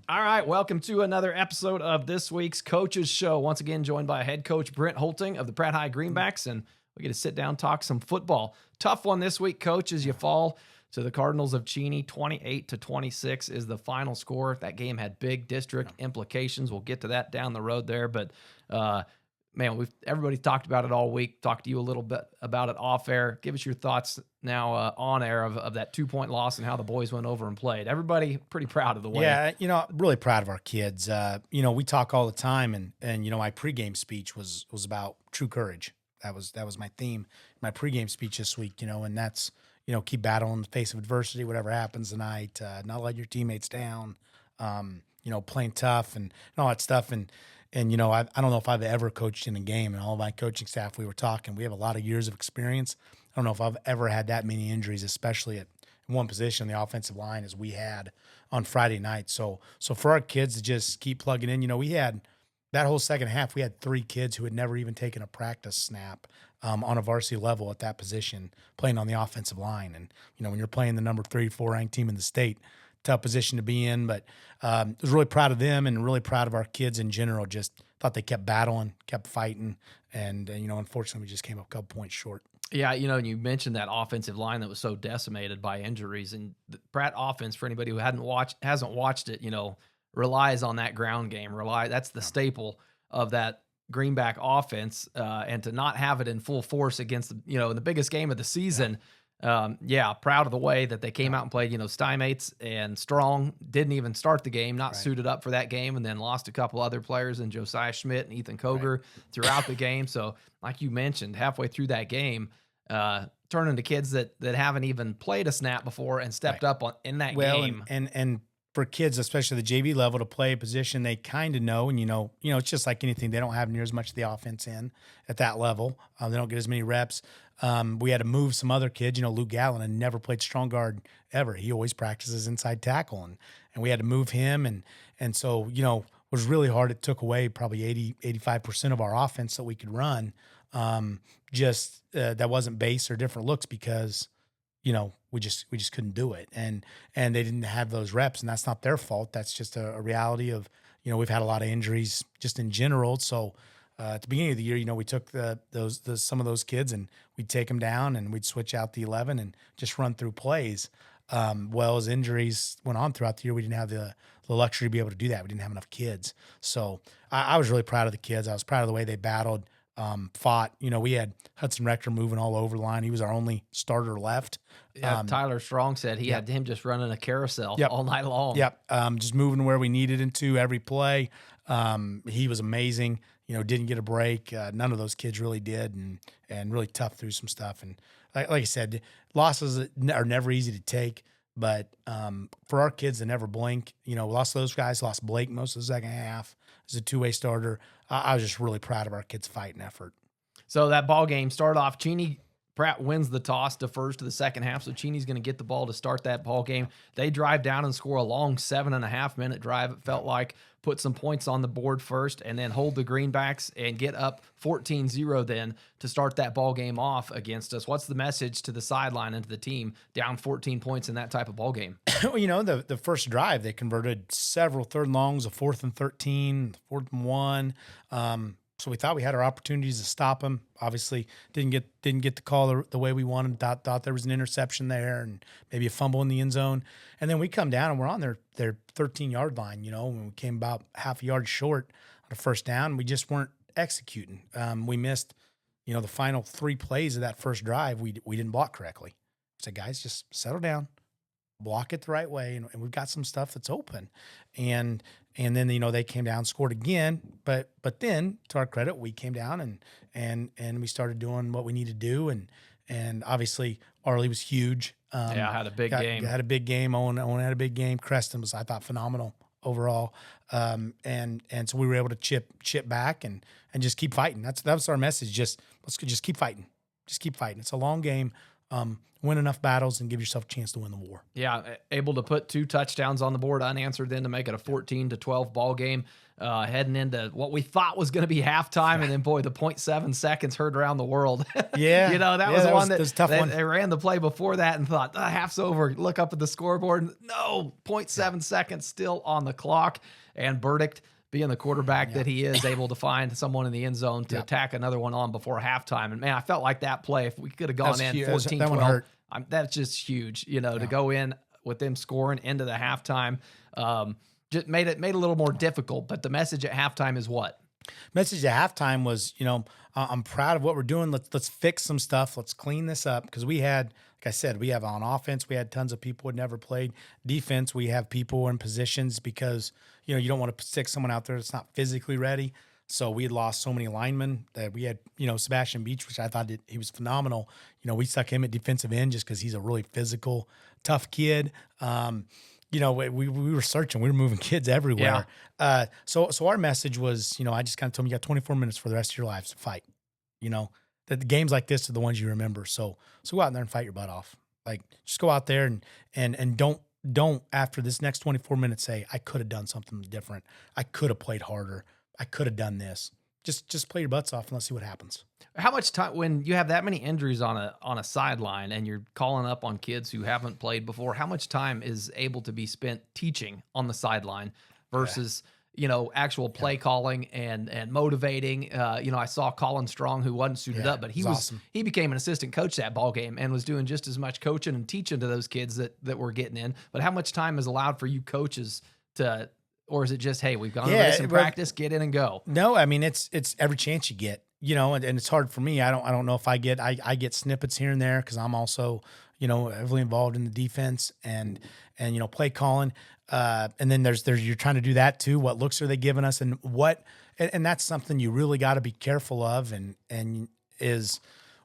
All right, welcome to another episode of this week's Coaches Show. Once again, joined by head coach Brent Hoelting of the Pratt High Greenbacks, and we get to sit down, talk some football. Tough one this week, coach, as you fall to the Cardinals of Cheney. 28-26 is the final score. That game had big district implications. We'll get to that down the road there, but man, everybody's talked about it all week. Talked to you a little bit about it off air. Give us your thoughts now on air of that 2-point loss and how the boys went over and played. Everybody pretty proud of the way. Yeah, really proud of our kids. We talk all the time, and my pregame speech was about true courage. That was my theme, my pregame speech this week. And that's keep battling in the face of adversity, whatever happens tonight. Not let your teammates down. Playing tough and all that stuff. And I don't know if I've ever coached in a game, and all of my coaching staff, we were talking. We have a lot of years of experience. I don't know if I've ever had that many injuries, especially at one position, the offensive line, as we had on Friday night. So for our kids to just keep plugging in, we had that whole second half, we had 3 kids who had never even taken a practice snap on a varsity level at that position playing on the offensive line. And, when you're playing the number 3, 4 ranked team in the state, tough position to be in, but I was really proud of them and really proud of our kids in general. Just thought they kept battling, kept fighting, and unfortunately we just came up a couple points short. Yeah, you mentioned that offensive line that was so decimated by injuries, and the Pratt offense, for anybody who hasn't watched it, relies on that ground game. That's the staple of that Greenback offense, and to not have it in full force against the biggest game of the season. Proud of the way that they came out and played. Stymates and Strong didn't even start the game, not suited up for that game, and then lost a couple other players in Josiah Schmidt and Ethan Koger throughout the game. So, like you mentioned, halfway through that game, turning to kids that haven't even played a snap before and stepped up in that game. And for kids, especially the JV level, to play a position they kind of know, and it's just like anything. They don't have near as much of the offense in at that level. They don't get as many reps. We had to move some other kids. Luke Gallen had never played strong guard ever. He always practices inside tackle, and we had to move him. And so, it was really hard. It took away probably 85% of our offense that we could run. That wasn't base or different looks because, we just couldn't do it. And they didn't have those reps, and that's not their fault. That's just a reality of, we've had a lot of injuries just in general. So, at the beginning of the year, we took some of those kids and we'd take them down and we'd switch out the 11 and just run through plays. As injuries went on throughout the year, we didn't have the luxury to be able to do that. We didn't have enough kids. So I was really proud of the kids. I was proud of the way they battled, fought. We had Hudson Rector moving all over the line. He was our only starter left. Yeah, Tyler Strong said he had him just running a carousel all night long. Yep, just moving where we needed him to every play. He was amazing. Didn't get a break. None of those kids really did, and really tough through some stuff. And like I said, losses are never easy to take. But for our kids to never blink, lost those guys, lost Blake most of the second half as a 2-way starter. I was just really proud of our kids' fight and effort. So that ball game started off. Pratt wins the toss, defers to the second half, so Cheney's going to get the ball to start that ball game. They drive down and score a long 7.5-minute drive, it felt like, put some points on the board first, and then hold the Greenbacks and get up 14-0 then to start that ball game off against us. What's the message to the sideline and to the team down 14 points in that type of ball game? Well, the first drive, they converted several third and longs, a 4th and 13, 4th and 1. So we thought we had our opportunities to stop them. Obviously, didn't get the call the way we wanted. Thought there was an interception there and maybe a fumble in the end zone. And then we come down and we're on their 13-yard line. When we came about half a yard short on the first down, we just weren't executing. We missed, the final 3 plays of that first drive. We didn't block correctly. I said, guys, just settle down, block it the right way, and we've got some stuff that's open. And then they came down, scored again, but then to our credit, we came down and we started doing what we need to do, and obviously Arlie was huge. Had a big game. Had a big game. Owen had a big game. Creston was, I thought, phenomenal overall. And so we were able to chip back and just keep fighting. That was our message. Let's just keep fighting. Just keep fighting. It's a long game. win enough battles and give yourself a chance to win the war. Yeah, able to put 2 touchdowns on the board unanswered then to make it a 14-12 ball game, heading into what we thought was going to be halftime. And then, boy, the 0.7 seconds heard around the world. Yeah. That was the one that was a tough one. They ran the play before that and thought, half's over. Look up at the scoreboard. No, 0.7 seconds still on the clock. And Burdick, being the quarterback that he is, able to find someone in the end zone to attack another one on before halftime. And, man, I felt like that play, if we could have gone in 14-12, that's just huge, to go in with them scoring into the halftime. Just made it a little more difficult. But the message at halftime is what? Message at halftime was, I'm proud of what we're doing. Let's fix some stuff. Let's clean this up. Because we had, like I said, we have on offense, we had tons of people who had never played. Defense, we have people in positions because, you don't want to stick someone out there that's not physically ready. So we had lost so many linemen that we had, Sebastian Beach, which I thought he was phenomenal. We stuck him at defensive end just because he's a really physical, tough kid. We were searching, we were moving kids everywhere. Yeah. So our message was, I just kind of told him, you got 24 minutes for the rest of your lives to fight. That the games like this are the ones you remember. So go out there and fight your butt off. Like, just go out there and don't after this next 24 minutes say, I could have done something different. I could have played harder. I could have done this. Just play your butts off and let's see what happens. How much time, when you have that many injuries on a sideline and you're calling up on kids who haven't played before, how much time is able to be spent teaching on the sideline versus, actual play calling and motivating? I saw Colin Strong, who wasn't suited up, but he became an assistant coach that ball game and was doing just as much coaching and teaching to those kids that were getting in. But how much time is allowed for you coaches to, or is it just, hey, we've gone over this in practice, get in and go? No, I mean, it's every chance you get, and it's hard for me. I don't know if I get snippets here and there because I'm also, heavily involved in the defense and play calling. And then there's you're trying to do that too. What looks are they giving us and that's something you really got to be careful of and is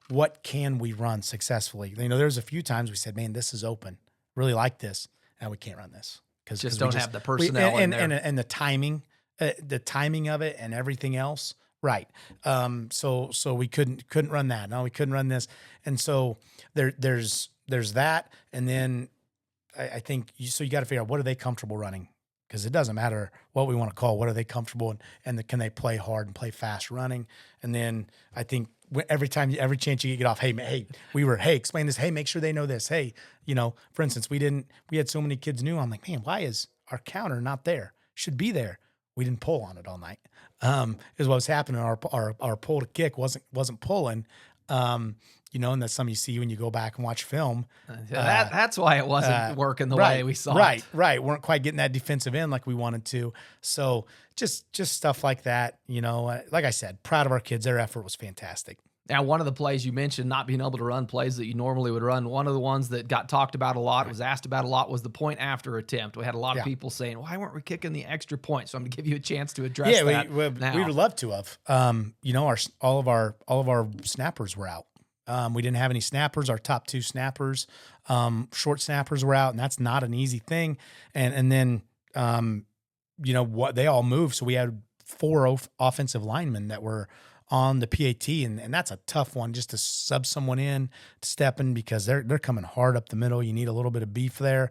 what can we run successfully? There's a few times we said, man, this is open. Really like this. And we can't run this. Just don't have the personnel in there. And the timing of it and everything else. Right. So we couldn't run that. No, we couldn't run this. And so there's that. And then I think you got to figure out what are they comfortable running? Because it doesn't matter what we want to call, what are they comfortable and can they play hard and play fast running? And then I think every chance you get off, hey, explain this. Hey, make sure they know this. Hey, for instance, we had so many kids new. I'm like, man, why is our counter not there? Should be there. We didn't pull on it all night. Is what was happening. Our pull to kick wasn't pulling. And that's something you see when you go back and watch film. That's why it wasn't working the way we saw it. Right. Weren't quite getting that defensive end like we wanted to. So just stuff like that, like I said, proud of our kids. Their effort was fantastic. Now, one of the plays you mentioned, not being able to run plays that you normally would run, one of the ones that got talked about a lot, was asked about a lot, was the point after attempt. We had a lot of people saying, why weren't we kicking the extra point? So I'm going to give you a chance to address that. We would love to have. All of our snappers were out. We didn't have any snappers. Our top 2 snappers, short snappers were out, and that's not an easy thing. And then, they all moved. So we had 4 offensive linemen that were on the PAT, and that's a tough one just to sub someone in, to step in because they're coming hard up the middle. You need a little bit of beef there.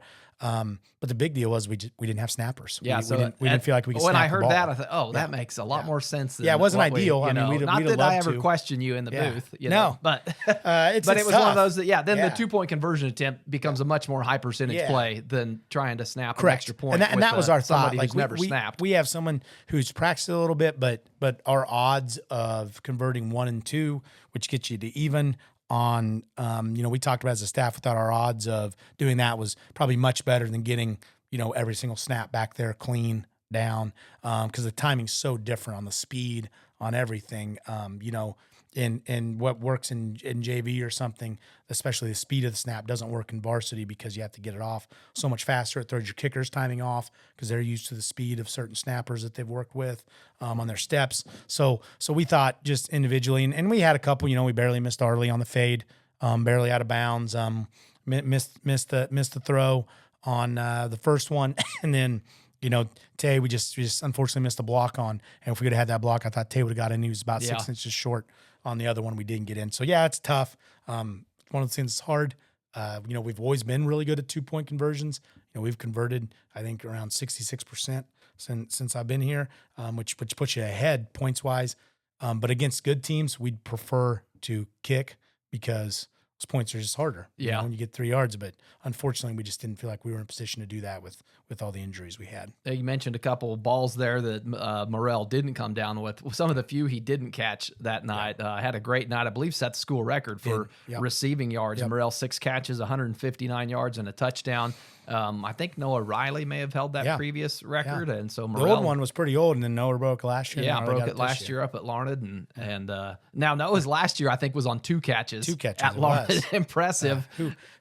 But the big deal was we didn't have snappers. Yeah, we didn't feel like we could. When snap I heard the ball. that, I thought, that makes a lot more sense. Than it wasn't ideal. We'd not that I ever question you in the booth. But it was tough. one of those that Then the 2-point conversion attempt becomes a much more high percentage play than trying to snap an extra point. And that was our thought. Like never snapped. We have someone who's practiced a little bit, but our odds of converting 1 and 2, which gets you to even. On, we talked about as a staff, we thought our odds of doing that was probably much better than getting, every single snap back there clean down. Because the timing's so different on the speed, on everything. And what works in JV or something, especially the speed of the snap, doesn't work in varsity because you have to get it off so much faster. It throws your kickers timing off because they're used to the speed of certain snappers that they've worked with on their steps. So we thought just individually, and we had a couple. We barely missed Arley on the fade, barely out of bounds. Missed the throw on the first one, and then. Tay, we just unfortunately missed a block on, and if we could have had that block, I thought Tay would have got in. He was about 6 inches short on the other one. We didn't get in. So, it's tough. one of the things that's hard. We've always been really good at 2-point conversions. We've converted, I think, around 66% since I've been here, which puts you ahead points wise. But against good teams, we'd prefer to kick because those points are just harder. Yeah. When you get 3 yards, but unfortunately, we just didn't feel like we were in a position to do that with all the injuries we had. You mentioned a couple of balls there that Morrell didn't come down with. Some of the few he didn't catch that night. Had a great night. I believe set the school record for receiving yards. Yep. Morrell 6 catches, 159 yards, and a touchdown. I think Noah Riley may have held that previous record, and so Morrell, the old one was pretty old, and then Noah broke last year. Yeah, broke it last year up at Larned, and now Noah's last year I think was on 2 catches. 2 catches at Larned. Impressive.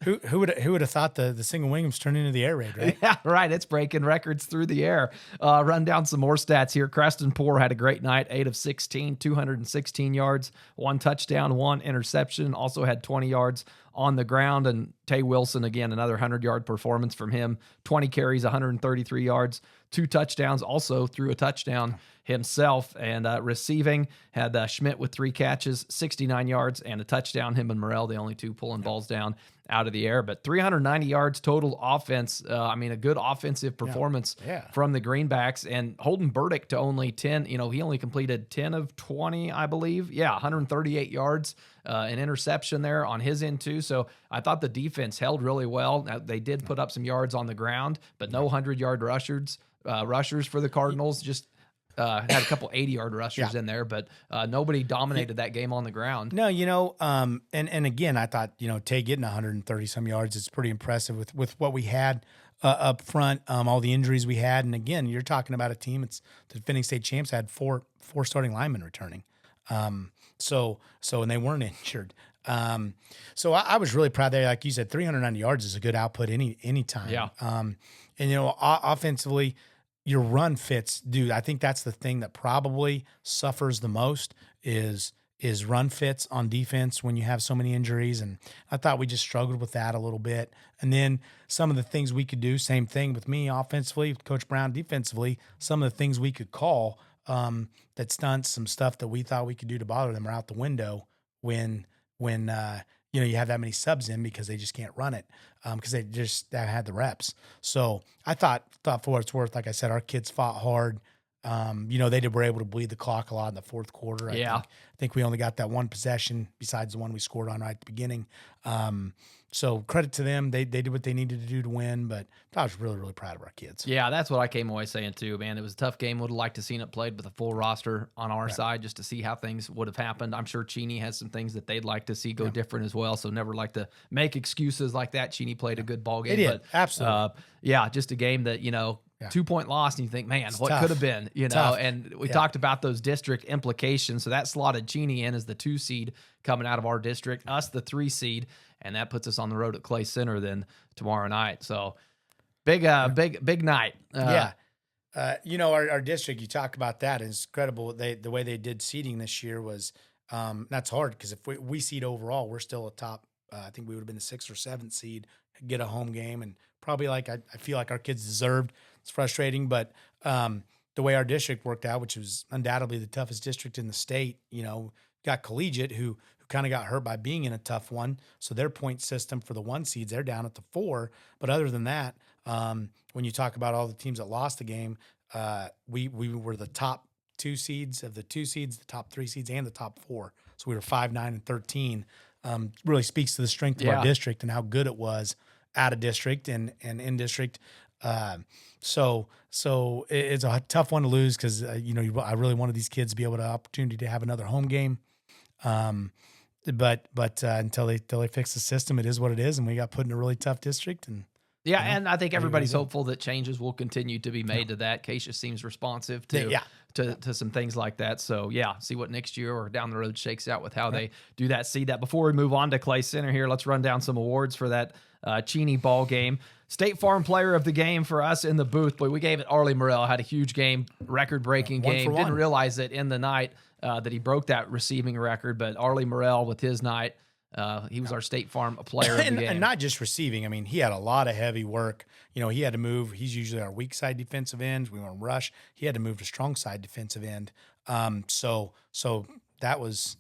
Who would have thought the single wing was turning into the air raid, right? Yeah, right. It's breaking records through the air. Run down some more stats here. Creston Poor had a great night, 8 of 16, 216 yards, 1 touchdown, 1 interception. Also had 20 yards on the ground. And Tay Wilson, again, another 100-yard performance from him. 20 carries, 133 yards, 2 touchdowns. Also threw a touchdown himself. And receiving had Schmidt with 3 catches, 69 yards, and a touchdown. Him and Morrell, the only 2 pulling balls down out of the air. But 390 yards total offense. A good offensive performance from the Greenbacks. And Holden Burdick to only 10. He only completed 10 of 20, I believe. 138 yards. An interception there on his end too. So I thought the defense held really well. Now, they did put up some yards on the ground, but no 100-yard rushers for the Cardinals. Just had a couple 80-yard rushers in there, but nobody dominated that game on the ground. No, and again, I thought, Tay getting 130 some yards is pretty impressive with what we had up front, all the injuries we had. And again, you're talking about a team, it's the defending state champs had four starting linemen returning. And they weren't injured. So I was really proud there. Like you said, 390 yards is a good output any time. Yeah. Offensively, your run fits, dude. I think that's the thing that probably suffers the most is run fits on defense when you have so many injuries. And I thought we just struggled with that a little bit. And then some of the things we could do, same thing with me offensively, with Coach Brown defensively, some of the things we could call that stunts, some stuff that we thought we could do to bother them are out the window when you have that many subs in because they just can't run it because they had the reps. So I thought for what it's worth, like I said, our kids fought hard. They were able to bleed the clock a lot in the fourth quarter. I think we only got that 1 possession besides the one we scored on right at the beginning. So credit to them. They did what they needed to do to win, but I was really, really proud of our kids. Yeah, that's what I came away saying too, man. It was a tough game. Would have liked to seen it played with a full roster on our side just to see how things would have happened. I'm sure Cheney has some things that they'd like to see go different as well. So never like to make excuses like that. Cheney played a good ball game. They did, but, absolutely. Just a game that, 2-point loss, and you think, man, what tough. could have been, Tough. And we talked about those district implications. So that slotted Cheney in as the 2 seed coming out of our district, us the 3 seed, and that puts us on the road at Clay Center then tomorrow night. So big night. Our district, you talk about that, is incredible. The way they did seeding this year was that's hard because if we seed overall, we're still a top. I think we would have been the 6th or 7th seed, get a home game, and probably I feel like our kids deserved. It's frustrating, but the way our district worked out, which was undoubtedly the toughest district in the state, got Collegiate who kind of got hurt by being in a tough one. So their point system for the 1 seeds, they're down at the 4. But other than that, when you talk about all the teams that lost the game, we were the top 2 seeds of the 2 seeds, the top 3 seeds, and the top 4. So we were 5, 9, and 13. Really speaks to the strength of our district and how good it was out of district and in district. So it's a tough one to lose because I really wanted these kids to be able to opportunity to have another home game. But until they fix the system, it is what it is, and we got put in a really tough district. And and I think everybody's hopeful that changes will continue to be made to that. Keisha seems responsive to some things like that. So see what next year or down the road shakes out with how they do that. See that. Before we move on to Clay Center here, let's run down some awards for that Cheney ball game. State Farm Player of the Game for us in the booth, but we gave it Arlie Morrell. Had a huge game, record-breaking game. Didn't realize it in the night that he broke that receiving record, but Arlie Morrell with his night, he was our State Farm Player of the Game. And not just receiving. I mean, he had a lot of heavy work. He had to move. He's usually our weak side defensive end. We want to rush. He had to move to strong side defensive end. So that was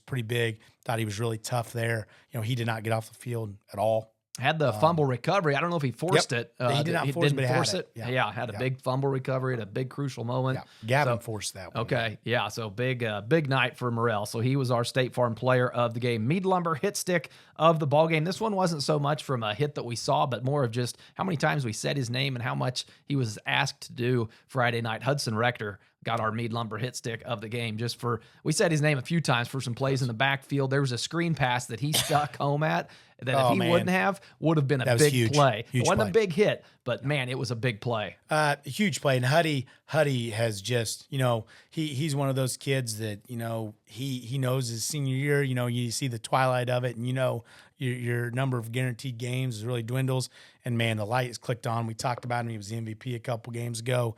pretty big. Thought he was really tough there. He did not get off the field at all. Had the fumble recovery. I don't know if he forced it. He did not force it, but he had it. Yeah, had a big fumble recovery at a big crucial moment. Yeah. Gavin forced that one. Okay, yeah, so big night for Morrell. So he was our State Farm player of the game. Mead Lumber hit stick of the ball game. This one wasn't so much from a hit that we saw, but more of just how many times we said his name and how much he was asked to do Friday night. Hudson Rector got our Mead Lumber hit stick of the game we said his name a few times for some plays in the backfield. There was a screen pass that he stuck home at that if he wouldn't have, would have been a big play. It wasn't a big hit, but man, it was a big play. Huge play. And Huddy has just, he's one of those kids that, he knows his senior year, you see the twilight of it and your number of guaranteed games really dwindles. And man, the light is clicked on. We talked about him. He was the MVP a couple games ago.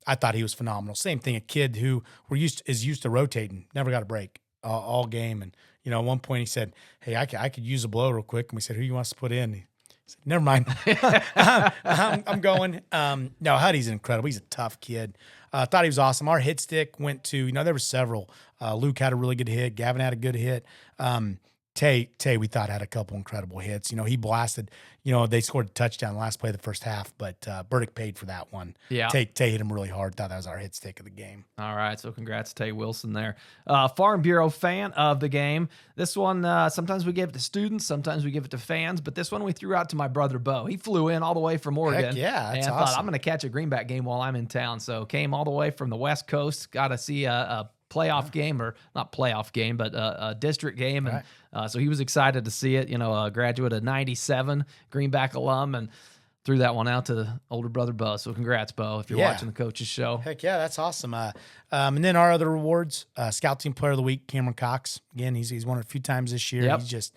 I thought he was phenomenal. Same thing, a kid who is used to rotating, never got a break all game. And, at one point he said, hey, I could use a blow real quick. And we said, who you want us to put in? He said, never mind. I'm going. No, Huddy's incredible. He's a tough kid. Thought he was awesome. Our hit stick went to, there were several. Luke had a really good hit. Gavin had a good hit. Tay, we thought had a couple incredible hits. He blasted, they scored a touchdown last play of the first half, but Burdick paid for that one. Yeah. Tay hit him really hard. Thought that was our hit stick of the game. All right. So congrats, Tay Wilson there. Farm Bureau fan of the game. This one, sometimes we give it to students, sometimes we give it to fans, but this one we threw out to my brother, Bo. He flew in all the way from Oregon. Heck yeah. That's and awesome. thought, I'm going to catch a Greenback game while I'm in town. So came all the way from the West Coast, got to see a playoff game, or not playoff game, but a district game. Right. And so he was excited to see it, a graduate of 97, Greenback alum, and threw that one out to the older brother, Bo. So congrats, Bo, if you're watching the coach's show. Heck yeah, that's awesome. And then our other rewards, Scout Team Player of the Week, Cameron Cox. Again, he's won it a few times this year. Yep. He's just,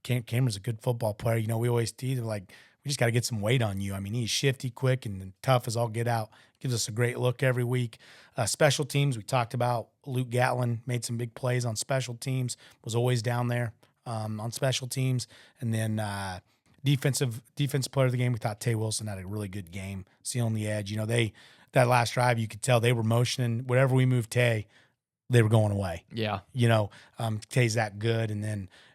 Cameron's a good football player. We always tease we just got to get some weight on you. I mean, he's shifty, quick, and tough as all get out. Gives us a great look every week. Special teams, we talked about Luke Gatlin, made some big plays on special teams, was always down there on special teams. And then defensive player of the game, we thought Tay Wilson had a really good game, sealing the edge. That last drive, you could tell they were motioning. Wherever we moved Tay, they were going away. Yeah. Tay's that good. And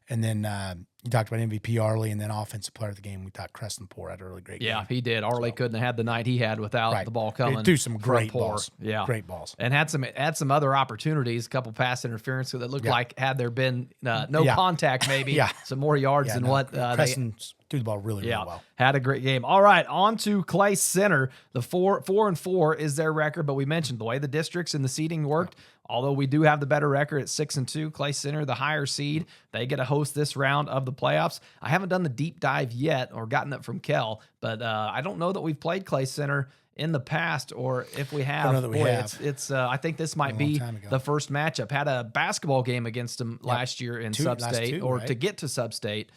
then you talked about MVP Arley, and then offensive player of the game. We thought Creston Poor had a really great game. Yeah, he did. Arley couldn't have had the night he had without the ball coming. He threw some great Poor. balls. Yeah, great balls. And had some other opportunities, a couple pass interference that looked like had there been no contact, maybe some more yards than what Creston threw the ball really well. Had a great game. All right, on to Clay Center. The 4-4 is their record, but we mentioned the way the districts and the seeding worked. Although we do have the better record at 6-2, Clay Center, the higher seed, they get to host this round of the playoffs. I haven't done the deep dive yet or gotten it from Kel, but I don't know that we've played Clay Center in the past, or if we have. I don't know that we have. It's I think this might be the first matchup. Had a basketball game against them last year in Sub-State, to get to Sub-State.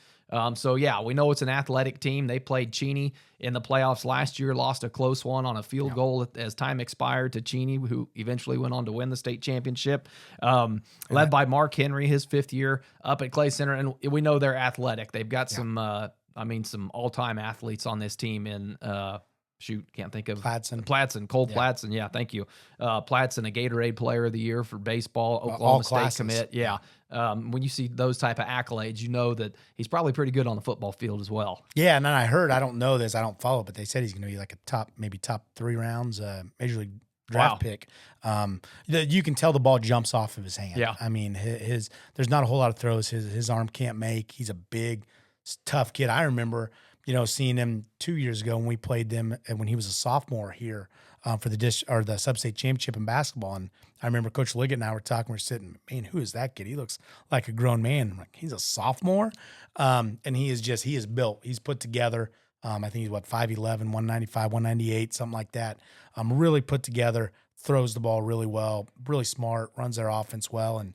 So, we know it's an athletic team. They played Cheney in the playoffs last year, lost a close one on a field goal as time expired to Cheney, who eventually went on to win the state championship, led by Mark Henry, his fifth year up at Clay Center. And we know they're athletic. They've got some all-time athletes on this team in can't think of Platson. Cole Platson. Yeah, thank you. Platson, a Gatorade Player of the Year for baseball, Oklahoma State commit. Yeah. When you see those type of accolades, you know that he's probably pretty good on the football field as well. Yeah, and then I heard, I don't know this, I don't follow, but they said he's going to be like a top 3 rounds Major League draft pick. You can tell the ball jumps off of his hand. Yeah. I mean, there's not a whole lot of throws his arm can't make. He's a big, tough kid. I remember seeing him 2 years ago when we played them when he was a sophomore here for the Sub-State championship in basketball. And I remember Coach Liggett and I were talking. We're sitting, man, who is that kid? He looks like a grown man. I'm like, he's a sophomore, and he is built. He's put together. I think he's 5'11", 195, 198, something like that. Really put together. Throws the ball really well. Really smart. Runs their offense well. And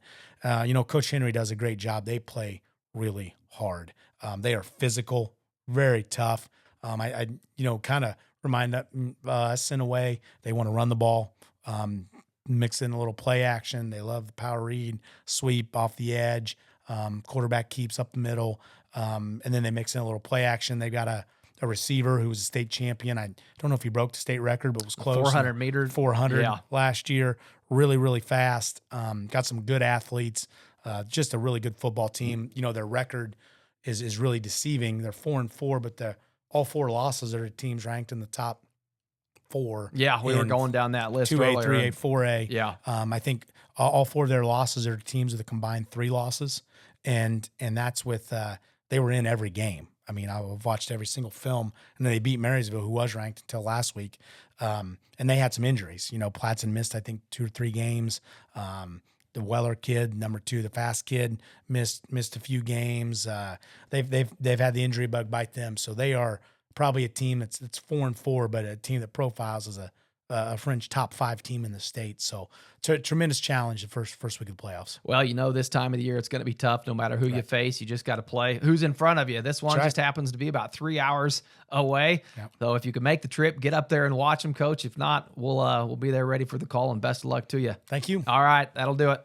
Coach Henry does a great job. They play really hard. They are physical. Very tough. I kind of remind us in a way. They want to run the ball, mix in a little play action. They love the power read, sweep off the edge. Quarterback keeps up the middle, and then they mix in a little play action. They're a receiver who was a state champion. I don't know if he broke the state record, but was close. 400 meter. 400 Yeah. last year. Really, really fast. Got some good athletes. Just a really good football team. You know, their record is really deceiving. They're 4-4, but all 4 losses are to teams ranked in the top 4. Yeah, we were going down that list 2A, earlier. 3A, 4A. Yeah. I think all 4 of their losses are to teams with a combined 3 losses, and that's with they were in every game. I mean, I've watched every single film, and then they beat Marysville, who was ranked until last week, and they had some injuries. You know, Platson missed, I think, 2 or 3 games. The Weller kid, number 2, the fast kid, missed a few games. They've had the injury bug bite them, so they are probably a team that's 4-4, but a team that profiles as a fringe top 5 team in the state. So it's a tremendous challenge the first week of the playoffs. Well, you know, this time of the year it's going to be tough no matter who you face. You just got to play who's in front of you. This one just happens to be about 3 hours away. Yep. So if you can make the trip, get up there and watch them, Coach. If not, we'll be there ready for the call, and best of luck to you. Thank you. All right, that'll do it.